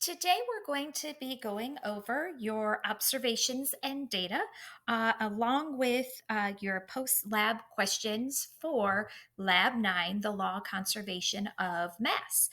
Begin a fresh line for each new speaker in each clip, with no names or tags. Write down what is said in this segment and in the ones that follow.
Today, we're going to be going over your observations and data along with your post lab questions for Lab 9, the Law Conservation of Mass.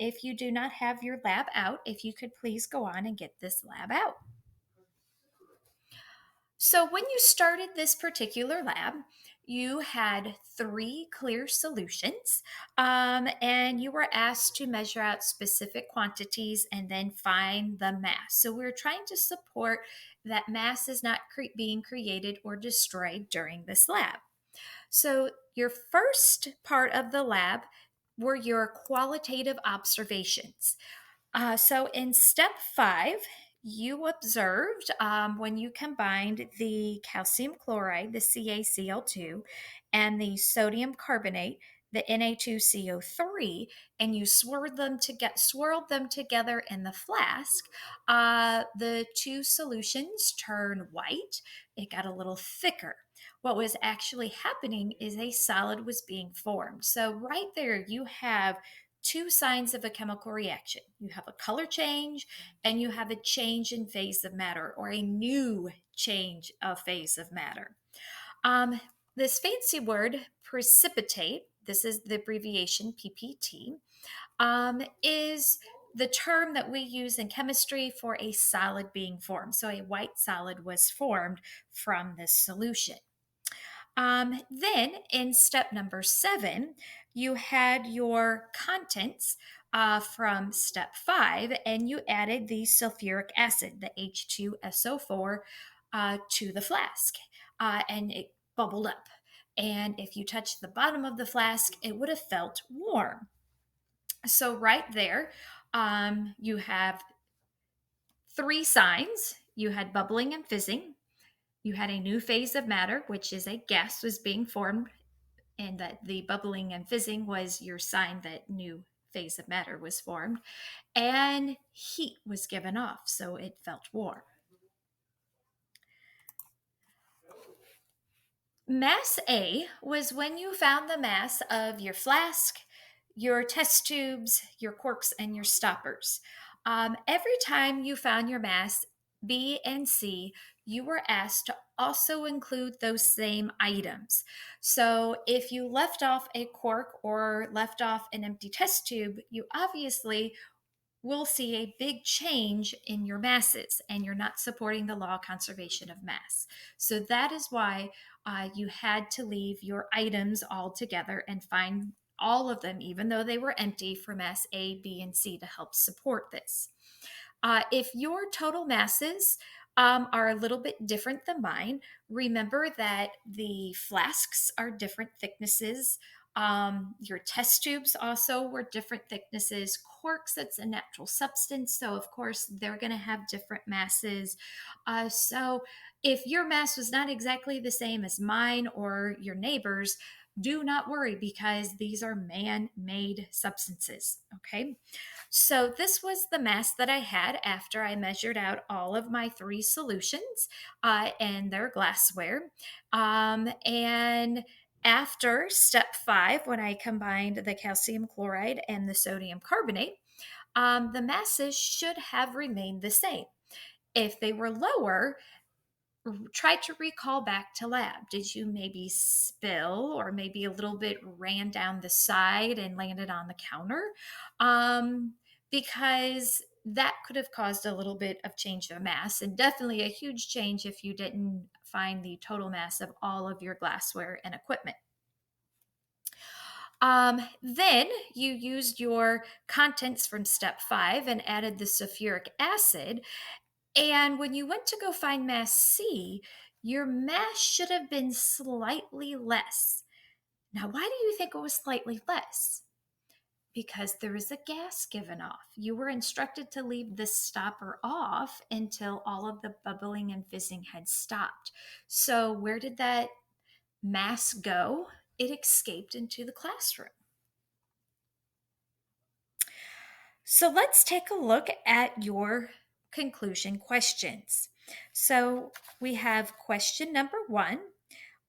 If you do not have your lab out, if you could please go on and get this lab out. So, when you started this particular lab, you had three clear solutions, and you were asked to measure out specific quantities and then find the mass. So, we're trying to support that mass is not being created or destroyed during this lab. So, your first part of the lab were your qualitative observations. So in step 5, you observed when you combined the calcium chloride, the CaCl2, and the sodium carbonate, the Na2CO3, and you swirled them together in the flask. The two solutions turn white. It got a little thicker. What was actually happening is a solid was being formed. So right there, you have two signs of a chemical reaction. You have a color change and you have a change in phase of matter or a new change of phase of matter. Um, this fancy word, precipitate, this is the abbreviation PPT, is the term that we use in chemistry for a solid being formed. So a white solid was formed from this solution. Then in step number 7, you had your contents from step 5, and you added the sulfuric acid, the H2SO4, to the flask, and it bubbled up. And if you touched the bottom of the flask, it would have felt warm. So, right there, you have three signs. You had bubbling and fizzing. You had a new phase of matter, which is a gas was being formed, and that the bubbling and fizzing was your sign that new phase of matter was formed, and heat was given off, so it felt warm. Mass A was when you found the mass of your flask, your test tubes, your corks, and your stoppers. Every time you found your mass B and C, you were asked to also include those same items. So if you left off a cork or left off an empty test tube, you obviously will see a big change in your masses and you're not supporting the law of conservation of mass. So that is why you had to leave your items all together and find all of them, even though they were empty, for mass A, B, and C to help support this. If your total masses are a little bit different than mine, remember that the flasks are different thicknesses. Your test tubes also were different thicknesses. Corks, it's a natural substance, so of course they're going to have different masses. So if your mass was not exactly the same as mine or your neighbor's, do not worry because these are man made substances. Okay. So this was the mass that I had after I measured out all of my three solutions and their glassware. And after step 5, when I combined the calcium chloride and the sodium carbonate, the masses should have remained the same. If they were lower, try to recall back to lab. Did you maybe spill or maybe a little bit ran down the side and landed on the counter? Because that could have caused a little bit of change of mass and definitely a huge change if you didn't find the total mass of all of your glassware and equipment. Then you used your contents from step 5 and added the sulfuric acid, and when you went to go find mass C, your mass should have been slightly less. Now, why do you think it was slightly less? Because there was a gas given off. You were instructed to leave the stopper off until all of the bubbling and fizzing had stopped. So, where did that mass go? It escaped into the classroom. So let's take a look at your conclusion questions. So we have question number 1.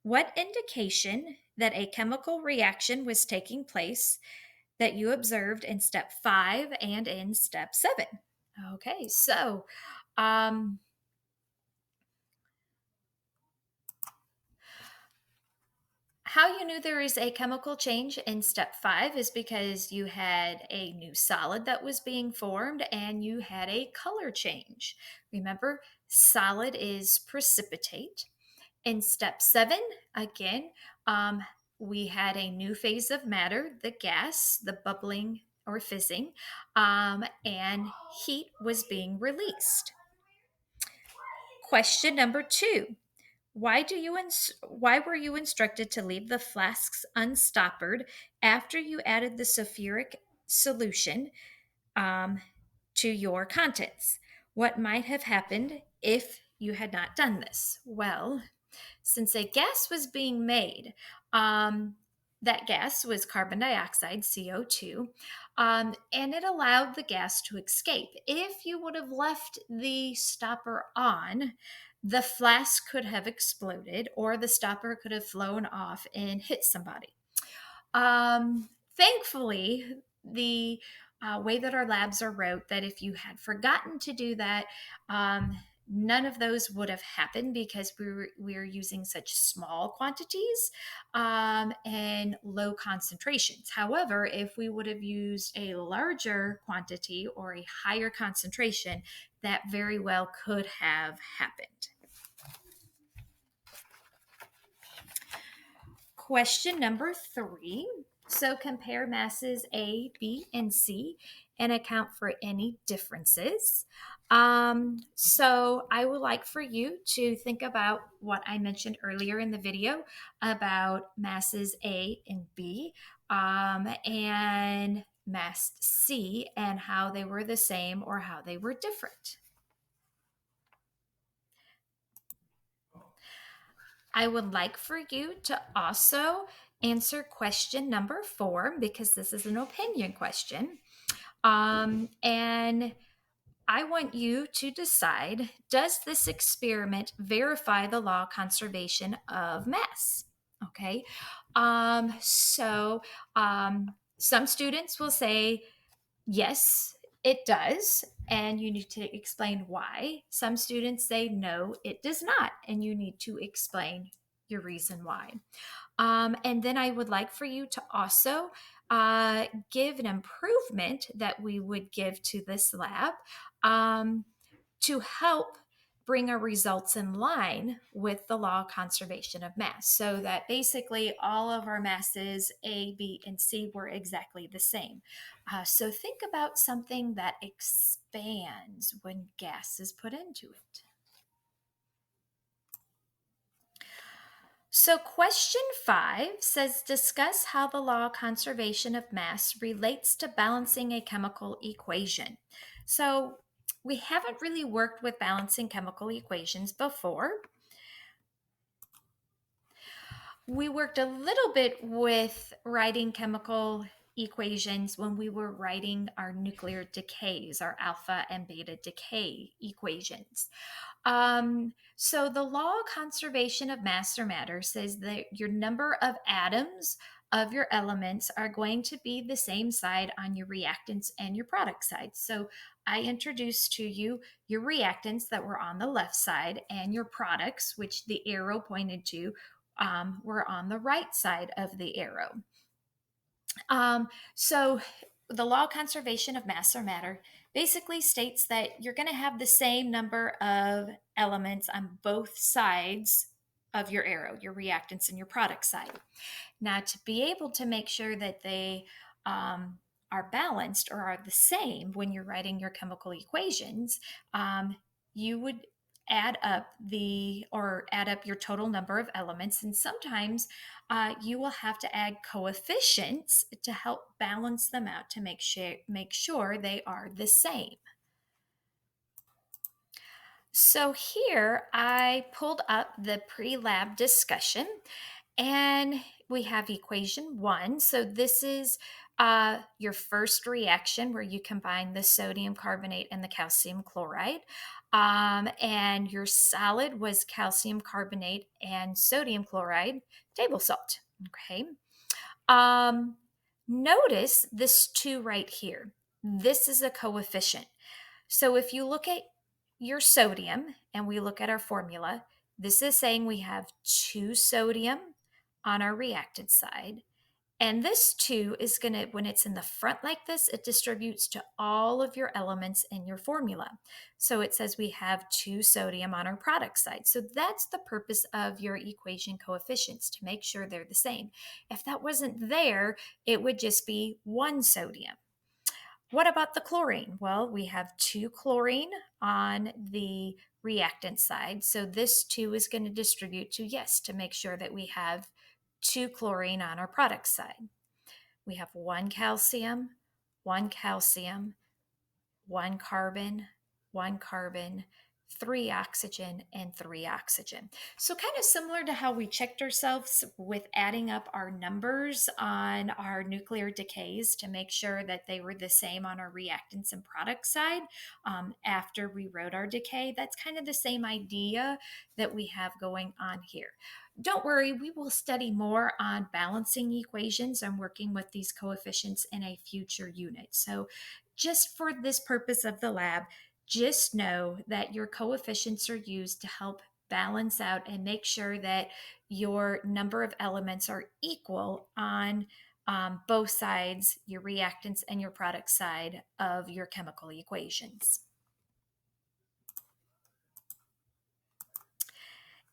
What indication that a chemical reaction was taking place that you observed in step 5 and in step 7? Okay, so um, how you knew there is a chemical change in step five is because you had a new solid that was being formed and you had a color change. Remember, solid is precipitate. In step seven, again, um, we had a new phase of matter, the gas, the bubbling or fizzing, and heat was being released. Question number two. Why were you instructed to leave the flasks unstoppered after you added the sulfuric solution um, to your contents? What might have happened if you had not done this? Well, since a gas was being made, that gas was carbon dioxide, CO2, and it allowed the gas to escape. If you would have left the stopper on, the flask could have exploded or the stopper could have flown off and hit somebody. Thankfully, the way that our labs are wrote, that if you had forgotten to do that, none of those would have happened because we were using such small quantities and low concentrations. However, if we would have used a larger quantity or a higher concentration, that very well could have happened. Question number three. So compare masses A, B, and C and account for any differences. So I would like for you to think about what I mentioned earlier in the video about masses A and B and mass C and how they were the same or how they were different. I would like for you to also answer question number four because this is an opinion question. And I want you to decide, does this experiment verify the law of conservation of mass? Okay. So some students will say, yes, it does. And you need to explain why. Some students say, no, it does not. And you need to explain your reason why. And then I would like for you to also give an improvement that we would give to this lab to help bring our results in line with the law of conservation of mass, so that basically all of our masses A, B, and C were exactly the same. So think about something that expands when gas is put into it. So, question five says discuss how the law of conservation of mass relates to balancing a chemical equation. So, we haven't really worked with balancing chemical equations before. We worked a little bit with writing chemical equations when we were writing our nuclear decays, our alpha and beta decay equations. So the law of conservation of mass or matter says that your number of atoms of your elements are going to be the same side on your reactants and your product side. So I introduced to you your reactants that were on the left side and your products, which the arrow pointed to, were on the right side of the arrow. So the law of conservation of mass or matter basically states that you're going to have the same number of elements on both sides of your arrow, your reactants and your product side. Now, to be able to make sure that they are balanced or are the same when you're writing your chemical equations, you would add up your total number of elements, and sometimes you will have to add coefficients to help balance them out to make sure they are the same. So here I pulled up the pre-lab discussion, and we have equation one. So this is your first reaction where you combine the sodium carbonate and the calcium chloride. And your solid was calcium carbonate and sodium chloride table salt. Okay. Notice this 2 right here. This is a coefficient. So if you look at your sodium and we look at our formula, this is saying we have 2 sodium on our reactant side. And this 2 is going to, when it's in the front like this, it distributes to all of your elements in your formula. So it says we have 2 sodium on our product side. So that's the purpose of your equation coefficients, to make sure they're the same. If that wasn't there, it would just be 1 sodium. What about the chlorine? Well, we have 2 chlorine on the reactant side. So this 2 is going to distribute to yes, to make sure that we have 2 chlorine on our product side. We have 1 calcium, 1 carbon, 3 oxygen, and 3 oxygen. So, kind of similar to how we checked ourselves with adding up our numbers on our nuclear decays to make sure that they were the same on our reactants and product side after we wrote our decay. That's kind of the same idea that we have going on here. Don't worry, we will study more on balancing equations and working with these coefficients in a future unit. So, just for this purpose of the lab, just know that your coefficients are used to help balance out and make sure that your number of elements are equal on both sides, your reactants and your product side of your chemical equations.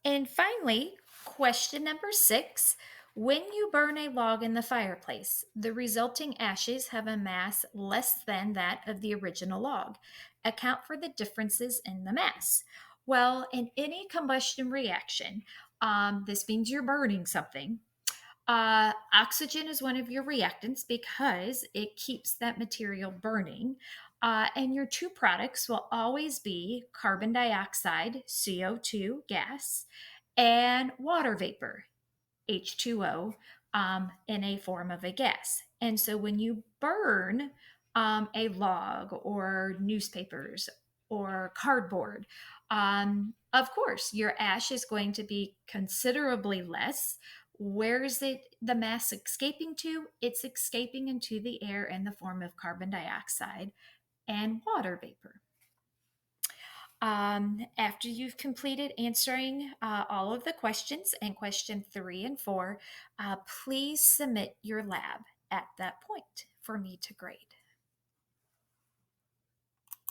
And finally, question number 6. When you burn a log in the fireplace, the resulting ashes have a mass less than that of the original log. Account for the differences in the mass. Well, in any combustion reaction, this means you're burning something. Oxygen is one of your reactants because it keeps that material burning. And your 2 products will always be carbon dioxide, CO2 gas, and water vapor, H2O, in a form of a gas. And so when you burn a log or newspapers or cardboard, of course, your ash is going to be considerably less. Where is the mass escaping to? It's escaping into the air in the form of carbon dioxide and water vapor. After you've completed answering all of the questions in question 3 and 4, please submit your lab at that point for me to grade.